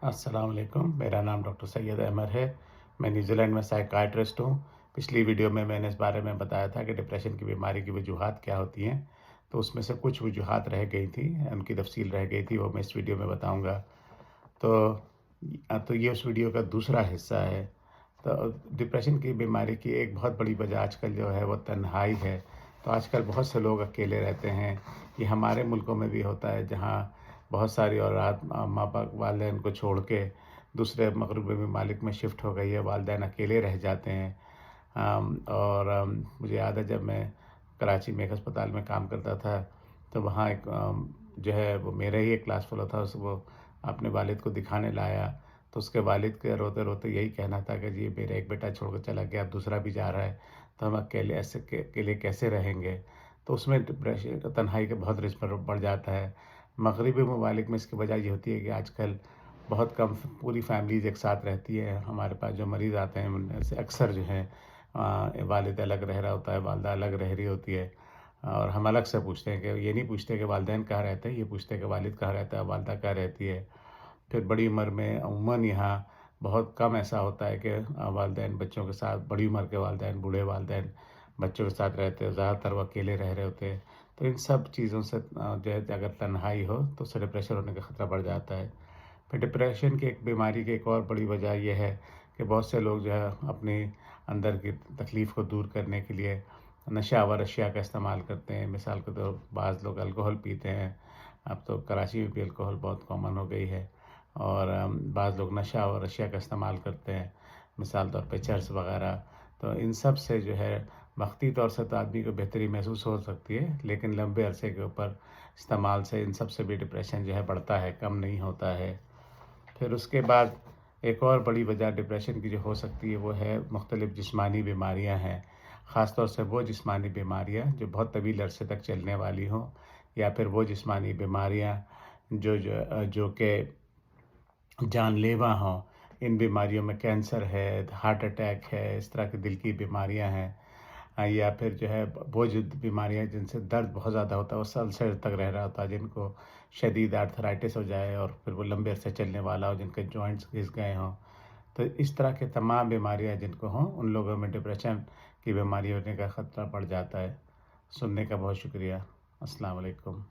अस्सलाम वालेकुम। मेरा नाम डॉक्टर सैयद अहमद है। मैं न्यूज़ीलैंड में साइकियाट्रिस्ट हूँ। पिछली वीडियो में मैंने इस बारे में बताया था कि डिप्रेशन की बीमारी की वजूहात क्या होती हैं। तो उसमें से कुछ वजूहात रह गई थी, उनकी तफसील रह गई थी, वो मैं इस वीडियो में बताऊँगा। तो ये उस वीडियो का दूसरा हिस्सा है। तो डिप्रेशन की बीमारी की एक बहुत बड़ी वजह आजकल जो है वो तन्हाई है। तो आजकल बहुत से लोग अकेले रहते हैं। ये हमारे मुल्कों में भी होता है, जहाँ बहुत सारी औलाद माँ बाप वालिदैन को छोड़ के दूसरे मगरबी ममालिक में शिफ्ट हो गई है। वालिदैन अकेले रह जाते हैं। मुझे याद है, जब मैं कराची में एक अस्पताल में काम करता था, तो वहाँ एक जो है वो मेरा ही एक क्लास फेलो था, वो अपने वालिद को दिखाने लाया। तो उसके वालिद के रोते रोते यही कहना था कि जी मेरा एक बेटा छोड़ कर चला गया, अब दूसरा भी जा रहा है, तो हम अकेले ऐसे अकेले कैसे रहेंगे। तो उसमें डिप्रेशन तन्हाई का बहुत रिस्क बढ़ जाता है। मगरबी ममालिक में इसकी वजह ये होती है कि आजकल बहुत कम पूरी फैमिलीज़ एक साथ रहती है। हमारे पास जो मरीज़ आते हैं उनमें से अक्सर जो है वालिद अलग रह रहा होता है, वालदा अलग रह रही होती है। और हम अलग से पूछते हैं कि ये नहीं पूछते कि वालिदैन कहाँ रहते हैं, ये पूछते हैं कि वालिद कहाँ रहता है, वालदा कहाँ रहती है। फिर बड़ी उम्र में अमूमन यहाँ बहुत कम ऐसा होता है कि वालिदैन बच्चों के साथ, बड़ी उम्र के वालिदैन, बूढ़े वालिदैन बच्चों के साथ रहते हैं, ज़्यादातर वो अकेले रह रहे होते हैं। तो इन सब चीज़ों से जो है अगर तन्हाई हो तो उससे डिप्रेशन होने का ख़तरा बढ़ जाता है। फिर डिप्रेशन की एक बीमारी की एक और बड़ी वजह यह है कि बहुत से लोग जो है अपनी अंदर की तकलीफ़ को दूर करने के लिए नशा व अशिया का इस्तेमाल करते हैं। मिसाल के तौर पर बाज़ लोग अल्कोहल पीते हैं। अब तो कराची में भी अल्कोहल बहुत कॉमन हो गई है। और बाज़ लोग नशा और अशिया का इस्तेमाल करते हैं, मिसाल तौर पे चर्स वगैरह। तो इन सब से जो है वक्ती तौर से तो आदमी को बेहतरी महसूस हो सकती है, लेकिन लंबे अरसे के ऊपर इस्तेमाल से इन सब से भी डिप्रेशन जो है बढ़ता है, कम नहीं होता है। फिर उसके बाद एक और बड़ी वजह डिप्रेशन की जो हो सकती है वो है मुख्तलिफ़ जिस्मानी बीमारियां हैं। ख़ास तौर से वो जिस्मानी बीमारियां जो बहुत तवील अरसे तक चलने वाली हों, या फिर वो जिस्मानी बीमारियां जो कि जानलेवा हों। इन बीमारियों में कैंसर है, हार्ट अटैक है, इस तरह की दिल की बीमारियां हैं। या फिर जो है वो जो बीमारियां जिनसे दर्द बहुत ज़्यादा होता है, वो साल से तक रह रहा होता है, जिनको शदीद आर्थराइटिस हो जाए और फिर वो लंबे अरसे चलने वाला हो, जिनके जॉइंट्स घिस गए हों। तो इस तरह के तमाम बीमारियां जिनको हों, उन लोगों में डिप्रेशन की बीमारी होने का ख़तरा बढ़ जाता है। सुनने का बहुत शुक्रिया। अस्सलाम वालेकुम।